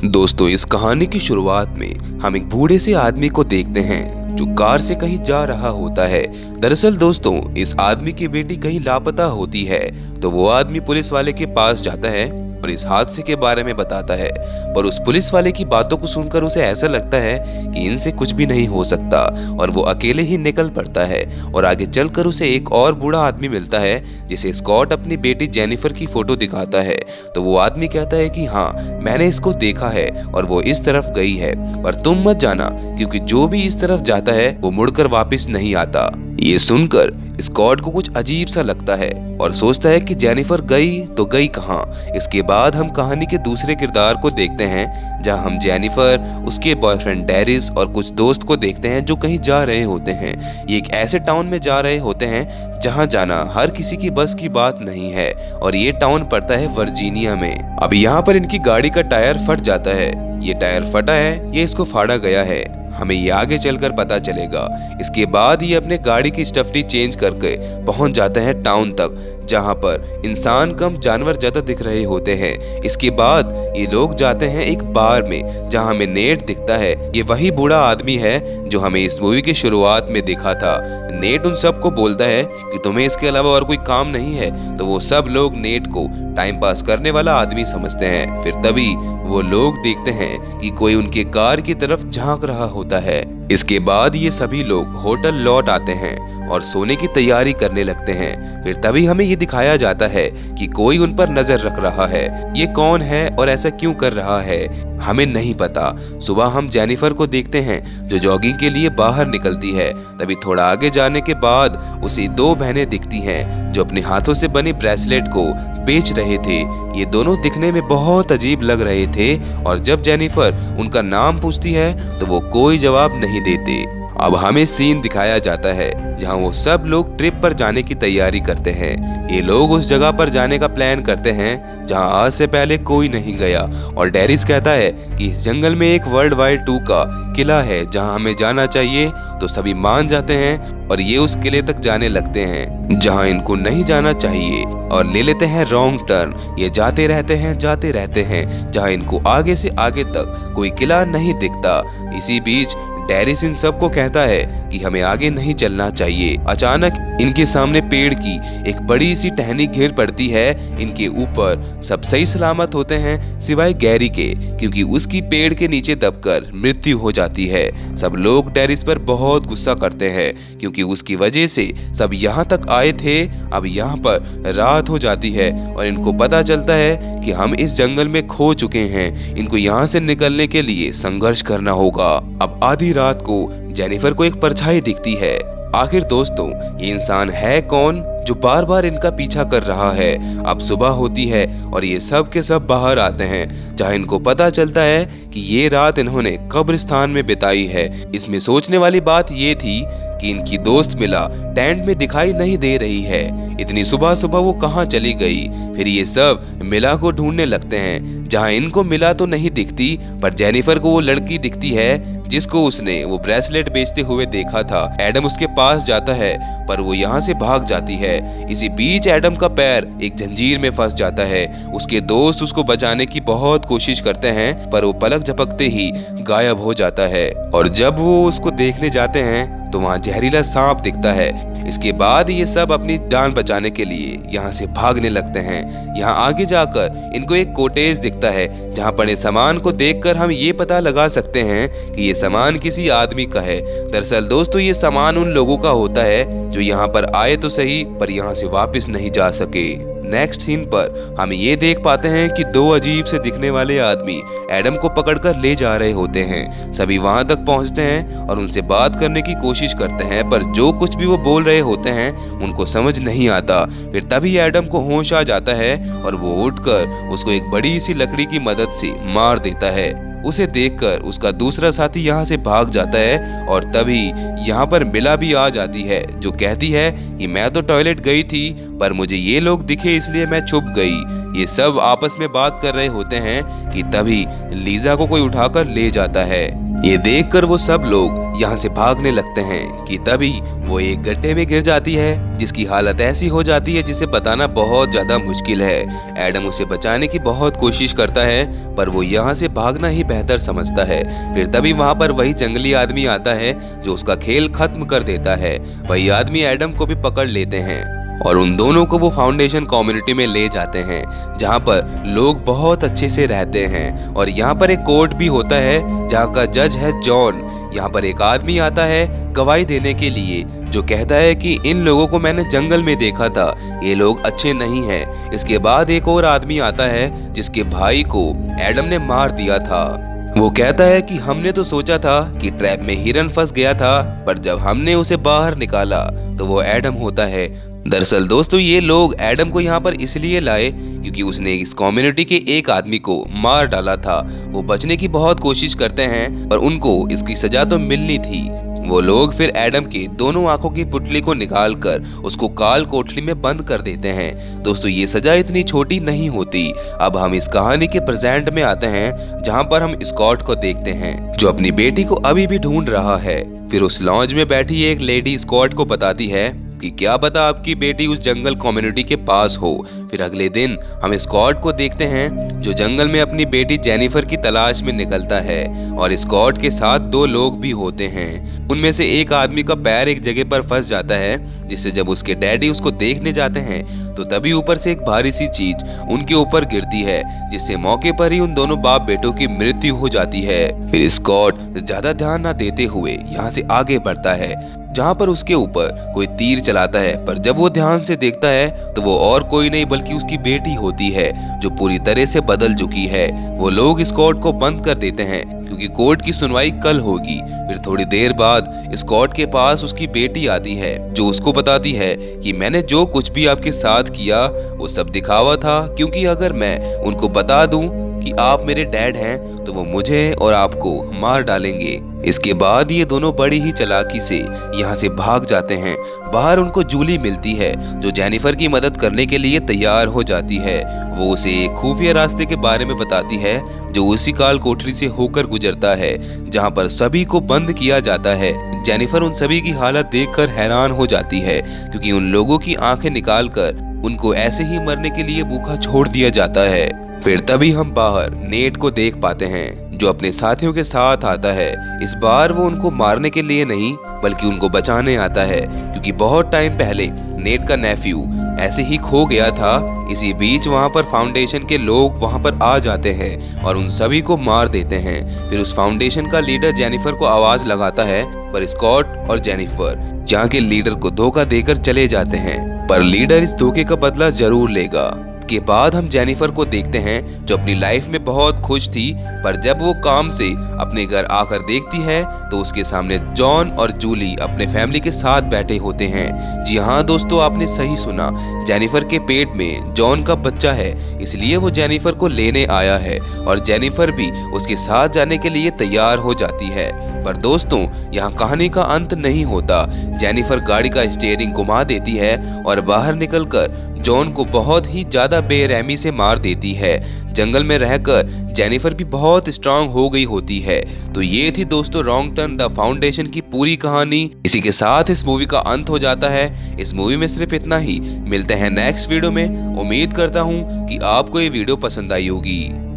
दोस्तों, इस कहानी की शुरुआत में हम एक बूढ़े से आदमी को देखते हैं जो कार से कहीं जा रहा होता है। दरअसल दोस्तों, इस आदमी की बेटी कहीं लापता होती है तो वो आदमी पुलिस वाले के पास जाता है और इस हादसे के बारे में बताता है। पर उस पुलिस वाले की बातों को सुनकर उसे ऐसा लगता है कि इनसे कुछ भी नहीं हो सकता और वो अकेले ही निकल पड़ता है। और आगे चलकर उसे एक और बूढ़ा आदमी मिलता है जिसे स्कॉट अपनी बेटी जेनिफर की फोटो दिखाता है। तो वो आदमी कहता है कि हाँ, मैंने इसको देखा है और वो इस तरफ गई है, पर तुम मत जाना क्योंकि जो भी इस तरफ जाता है वो मुड़कर वापस नहीं आता। ये सुनकर स्कॉट को कुछ अजीब सा लगता है और सोचता है कि जेनिफर गई तो गई कहाँ। इसके बाद हम कहानी के दूसरे किरदार को देखते हैं जहां हम जेनिफर, उसके बॉयफ्रेंड डेरिस और कुछ दोस्त को देखते हैं जो कहीं जा रहे होते हैं। ये एक ऐसे टाउन में जा रहे होते हैं जहां जाना हर किसी की बस की बात नहीं है और ये टाउन पड़ता है वर्जीनिया में। अब यहाँ पर इनकी गाड़ी का टायर फट जाता है। ये टायर फटा है, ये इसको फाड़ा गया है, हमें ये आगे चलकर पता चलेगा। इसके बाद ये अपने गाड़ी की स्टफनी चेंज करके पहुंच जाते हैं टाउन तक जहां पर इंसान कम जानवर ज्यादा दिख रहे होते हैं। इसके बाद ये लोग जाते हैं एक बार में जहां हमें नेट दिखता है। ये वही बूढ़ा आदमी है जो हमें इस मूवी की शुरुआत में दिखा था। नेट उन सबको बोलता है कि तुम्हें इसके अलावा और कोई काम नहीं है, तो वो सब लोग नेट को टाइम पास करने वाला आदमी समझते हैं। फिर तभी वो लोग देखते हैं कि कोई उनके कार की तरफ झांक रहा होता है। इसके बाद ये सभी लोग होटल लौट आते हैं और सोने की तैयारी करने लगते हैं। फिर तभी हमें ये दिखाया जाता है कि कोई उन पर नजर रख रहा है। ये कौन है और ऐसा क्यों कर रहा है हमें नहीं पता। सुबह हम जेनिफर को देखते हैं जो जॉगिंग के लिए बाहर निकलती है। तभी थोड़ा आगे जाने के बाद उसे दो बहनें दिखती हैं जो अपने हाथों से बनी ब्रेसलेट को बेच रहे थे। ये दोनों दिखने में बहुत अजीब लग रहे थे और जब जेनिफर उनका नाम पूछती है तो वो कोई जवाब नहीं देते। अब हमें सीन दिखाया जाता है जहां वो सब लोग ट्रिप पर जाने की तैयारी करते हैं। ये लोग उस जगह पर जाने का प्लान करते हैं जहां आज से पहले कोई नहीं गया और डेरिस कहता है कि इस जंगल में एक वर्ल्ड वार II का किला है जहां हमें जाना चाहिए। तो सभी मान जाते हैं और ये उस किले तक जाने लगते हैं जहां इनको नहीं जाना चाहिए और ले लेते हैं रॉन्ग टर्न। ये जाते रहते हैं जहां इनको आगे से आगे तक कोई किला नहीं दिखता। इसी बीच डेरिस इन सबको कहता है कि हमें आगे नहीं चलना चाहिए। अचानक इनके सामने पेड़ की एक बड़ी सी टहनी गिर पड़ती है इनके ऊपर। सब सही सलामत होते हैं सिवाय गैरी के, क्योंकि उसकी पेड़ के नीचे दबकर मृत्यु हो जाती है। सब लोग डेरिस पर बहुत गुस्सा करते हैं क्योंकि उसकी वजह से सब यहाँ तक आए थे। अब यहाँ पर रात हो जाती है और इनको पता चलता है कि हम इस जंगल में खो चुके हैं। इनको यहाँ से निकलने के लिए संघर्ष करना होगा। अब आधी रात को जेनिफर को एक परछाई दिखती है। आखिर दोस्तों, ये इंसान है कौन जो बार बार इनका पीछा कर रहा है। अब सुबह होती है और ये सब के सब बाहर आते हैं जहां इनको पता चलता है कि ये रात इन्होंने कब्रिस्तान में बिताई है। इसमें सोचने वाली बात ये थी कि इनकी दोस्त मिला टेंट में दिखाई नहीं दे रही है। इतनी सुबह सुबह वो कहाँ चली गई। फिर ये सब मिला को ढूंढने लगते हैं जहां इनको मिला तो नहीं दिखती, पर जेनिफर को वो लड़की दिखती है जिसको उसने वो ब्रेसलेट बेचते हुए देखा था। एडम उसके पास जाता है पर वो यहाँ से भाग जाती है। इसी बीच एडम का पैर एक जंजीर में फंस जाता है। उसके दोस्त उसको बचाने की बहुत कोशिश करते हैं पर वो पलक झपकते ही गायब हो जाता है। और जब वो उसको देखने जाते हैं तो वहाँ जहरीला सांप दिखता है। इसके बाद ये सब अपनी जान बचाने के लिए यहाँ से भागने लगते हैं। यहाँ आगे जाकर इनको एक कॉटेज दिखता है जहाँ पड़े सामान को देखकर हम ये पता लगा सकते हैं कि ये सामान किसी आदमी का है। दरअसल दोस्तों, ये सामान उन लोगों का होता है जो यहाँ पर आए तो सही पर यहाँ से वापस नहीं जा सके। नेक्स्ट सीन पर हम ये देख पाते हैं कि दो अजीब से दिखने वाले आदमी एडम को पकड़कर ले जा रहे होते हैं। सभी वहां तक पहुंचते हैं और उनसे बात करने की कोशिश करते हैं पर जो कुछ भी वो बोल रहे होते हैं उनको समझ नहीं आता। फिर तभी एडम को होश आ जाता है और वो उठकर उसको एक बड़ी सी लकड़ी की मदद से मार देता है। उसे देखकर उसका दूसरा साथी यहाँ से भाग जाता है और तभी यहाँ पर मिला भी आ जाती है जो कहती है कि मैं तो टॉयलेट गई थी पर मुझे ये लोग दिखे इसलिए मैं छुप गई। ये सब आपस में बात कर रहे होते हैं कि तभी लीजा को कोई उठाकर ले जाता है। ये देखकर वो सब लोग यहाँ से भागने लगते हैं कि तभी वो एक गड्ढे में गिर जाती है, जिसकी हालत ऐसी हो जाती है जिसे बताना बहुत ज्यादा मुश्किल है। एडम उसे बचाने की बहुत कोशिश करता है, पर वो यहाँ से भागना ही बेहतर समझता है। फिर तभी वहाँ पर वही जंगली आदमी आता है जो उसका खेल खत्म कर देता है। वही आदमी एडम को भी पकड़ लेते हैं और उन दोनों को वो फाउंडेशन कम्युनिटी में ले जाते हैं, जहाँ पर लोग बहुत अच्छे से रहते हैं। और यहाँ पर एक कोर्ट भी होता है जहाँ का जज है जॉन। यहाँ पर एक आदमी आता है गवाही देने के लिए, जो कहता है कि इन लोगों को मैंने जंगल में देखा था, ये लोग अच्छे नहीं हैं। इसके बाद एक और आदमी आता है जिसके भाई को एडम ने मार दिया था। वो कहता है कि हमने तो सोचा था कि ट्रैप में हिरन फंस गया था, पर जब हमने उसे बाहर निकाला तो वो एडम होता है। दरअसल दोस्तों, ये लोग एडम को यहाँ पर इसलिए लाए क्योंकि उसने इस कम्युनिटी के एक आदमी को मार डाला था। वो बचने की बहुत कोशिश करते हैं, पर उनको इसकी सजा तो मिलनी थी। वो लोग फिर एडम के दोनों आंखों की पुतली को निकालकर उसको काल कोठरी में बंद कर देते हैं। दोस्तों, ये सजा इतनी छोटी नहीं होती। अब हम इस कहानी के प्रेजेंट में आते हैं, जहां पर हम स्कॉट को देखते हैं जो अपनी बेटी को अभी भी ढूंढ रहा है। फिर उस लॉन्ज में बैठी एक लेडी स्कॉट को बताती है कि क्या पता आपकी बेटी उस जंगल कम्युनिटी के पास हो। फिर अगले दिन हम स्कॉट को देखते हैं जो जंगल में अपनी बेटी जेनिफर की तलाश में निकलता है, और स्कॉट के साथ 2 लोग भी होते हैं। उनमें से एक आदमी का पैर एक जगह पर फंस जाता है, जिससे जब उसके डैडी उसको देखने जाते हैं तो तभी ऊपर से एक भारी सी चीज उनके ऊपर गिरती है, जिससे मौके पर ही उन दोनों बाप बेटों की मृत्यु हो जाती है। फिर स्कॉट ज्यादा ध्यान न देते हुए यहाँ से आगे बढ़ता है, जहाँ पर उसके ऊपर कोई तीर चलाता है, पर जब वो ध्यान से देखता है तो वो और कोई नहीं बल्कि उसकी बेटी होती है, जो पूरी तरह से बदल चुकी है। वो लोग स्कॉट को बंद कर देते हैं क्योंकि कोर्ट की सुनवाई कल होगी। फिर थोड़ी देर बाद स्कॉट के पास उसकी बेटी आती है, जो उसको बताती है कि मैंने जो कुछ भी आपके साथ किया वो सब दिखावा था, क्योंकि अगर मैं उनको बता दूं कि आप मेरे डैड हैं तो वो मुझे और आपको मार डालेंगे। इसके बाद ये दोनों बड़ी ही चालाकी से यहाँ से भाग जाते हैं। बाहर उनको जूली मिलती है, जो जेनिफर की मदद करने के लिए तैयार हो जाती है। वो उसे एक खुफिया रास्ते के बारे में बताती है जो उसी काल कोठरी से होकर गुजरता है, जहाँ पर सभी को बंद किया जाता है। जेनिफर उन सभी की हालत देखकर हैरान हो जाती है, क्योंकि उन लोगों की आंखें निकालकर उनको ऐसे ही मरने के लिए भूखा छोड़ दिया जाता है। फिर तभी हम बाहर नेट को देख पाते हैं, जो अपने साथियों के साथ आता है। इस बार वो उनको मारने के लिए नहीं बल्कि उनको बचाने आता है, क्योंकि बहुत टाइम पहले नेट का नेफ्यू ऐसे ही खो गया था। इसी बीच वहाँ पर फाउंडेशन के लोग वहाँ पर आ जाते हैं और उन सभी को मार देते हैं। फिर उस फाउंडेशन का लीडर जेनिफर को आवाज लगाता है, पर स्कॉट और जेनिफर जहाँ के लीडर को धोखा देकर चले जाते हैं, पर लीडर इस धोखे का बदला जरूर लेगा। के बाद हम जेनिफर को देखते हैं जो अपनी लाइफ में बहुत खुश थी, पर जब वो काम से अपने घर आकर देखती है तो उसके सामने जॉन और जूली अपने फैमिली के साथ बैठे होते हैं। जी हाँ दोस्तों, आपने सही सुना, जेनिफर के पेट में जॉन का बच्चा है, इसलिए वो जेनिफर को लेने आया है और जेनिफर भी उसके साथ जाने के लिए तैयार हो जाती है। पर दोस्तों, यहाँ कहानी का अंत नहीं होता। जेनिफर गाड़ी का स्टीयरिंग घुमा देती है और बाहर निकलकर जॉन को बहुत ही ज्यादा बेरहमी से मार देती है। जंगल में रहकर जेनिफर भी बहुत स्ट्रांग हो गई होती है। तो ये थी दोस्तों रॉन्ग टर्न द फाउंडेशन की पूरी कहानी। इसी के साथ इस मूवी का अंत हो जाता है। इस मूवी में सिर्फ इतना ही। मिलते हैं नेक्स्ट वीडियो में। उम्मीद करता हूँ कि आपको ये वीडियो पसंद आई होगी।